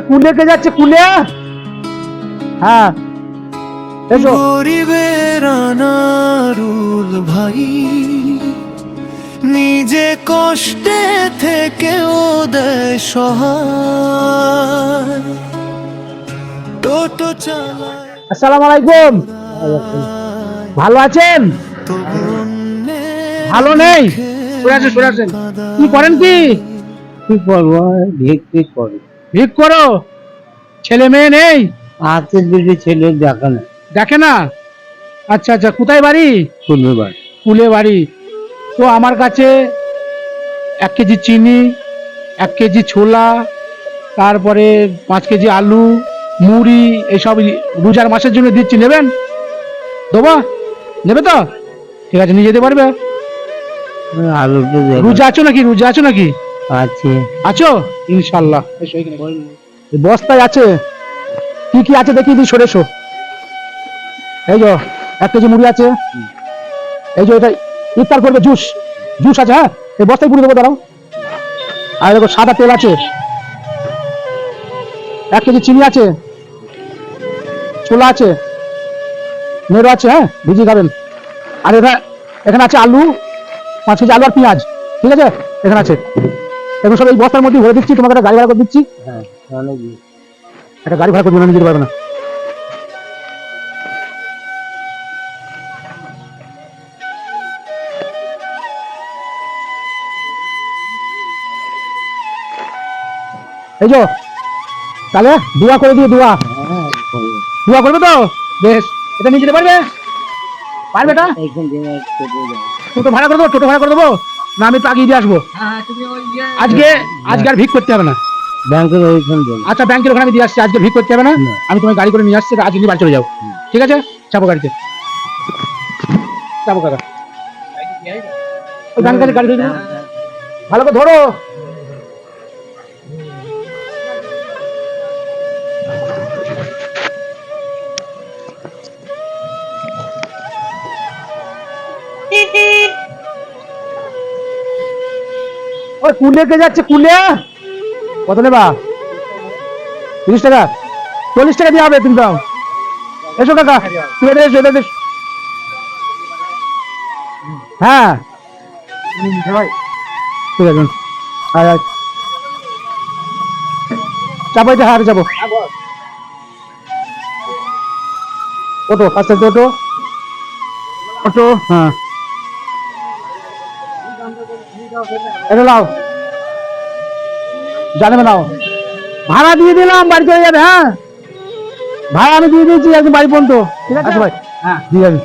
কুলে কে যাচ্ছে কুলে? হ্যাঁ এসো। গরিবের আনারুল ভাই নিজে কষ্টে থেকেও দেয় সহায়, টোটো চালায়। আসসালামু আলাইকুম। ভালো আছেন? ভালো নেই? সরে আসেন। কি করেন কি? কি করবো, ভিক করি। ভিক করো? ছেলে মেয়ে নেই? আছে, দুটি ছেলে দেখা না। দেখে না? আচ্ছা আচ্ছা, কোথায় বাড়ি? শুনবার কুলে বাড়ি। তো আমার কাছে 1 কেজি চিনি, 1 কেজি ছোলা, তারপরে 5 কেজি আলু, মুড়ি, এইসব রোজার মাসের জন্য দিচ্ছি, নেবেন? দেবো? নেবে তো? ঠিক আছে, নিয়ে যেতে পারবে? আলুটা রোজা আছো নাকি? রোজা আছো নাকি? আছে। আছো ইনশাল্লাহ। এসো, এখানে এই বস্তায় আছে। কি কি আছে দেখি দিই, সরে এসো। এই যে 1 কেজি মুড়ি আছে, এই যে এটা ইফতার করবে জুস, জুস আছে। হ্যাঁ, এই বস্তায় পুড়ে দেবো, দাঁড়াও। আর দেখো সাদা তেল আছে, 1 কেজি চিনি আছে, ছোলা আছে, নেড়ো আছে, হ্যাঁ ভিজিয়ে খাবেন। আর এখানে আছে আলু, 5 কেজি আলু আর পেঁয়াজ, ঠিক আছে এখানে আছে। এখন সব এই বস্তার মধ্যে ভরে দিচ্ছি, তোমাকে একটা গাড়ি ভাড়া করে দিচ্ছি। হ্যাঁ, একটা গাড়ি ভাড়া করে দিবেন, আমি যেতে পারবো না। এই যে তাহলে দোয়া করে দিও, দোয়া দোয়া করবে তো? বেশ, এটা নিয়ে যেতে পারবে? পারবে এটা? টোটো ভাড়া করে দেবো? টোটো ভাড়া করে দেবো না আমি তো আগিয়ে দিয়ে আসবো? আজকে আজকে আর ভিক করতে হবে না। ব্যাংকের ওইখান দেন। আচ্ছা, ব্যাংকের ওখানে আমি দিয়ে আসছি, আজকে ভিক করতে হবে না। আমি তোমার গাড়ি করে নিয়ে আসছি, আজকে নিয়ে বাড়ি চলে যাও, ঠিক আছে? চাপো গাড়িতে, চাপো কাকা। ওই গান কাছে গাড়ি ধরে দেবো, ভালো করে ধরো। ওই কুলে কে যাচ্ছে কুলে? কত নেবা? 30 টাকা? 40 টাকা দিয়ে হবে, তুমি দাও। এসো কাকা, তুমি এসো, এসো, এসো। হ্যাঁ ঠিক আছে, আয় আয়, চাপাইতে। হ্যাঁ যাবো, অটো আস্তে আস্তে, অটো অটো। হ্যাঁ এটা নাও, জানাবে নাও। ভাড়া দিয়ে দিলাম, বাড়ি চলে যাবে। হ্যাঁ ভাড়া আমি দিয়ে দিয়েছি একদম বাড়ি পর্যন্ত, ঠিক আছে ভাই? হ্যাঁ দিয়ে যাবি।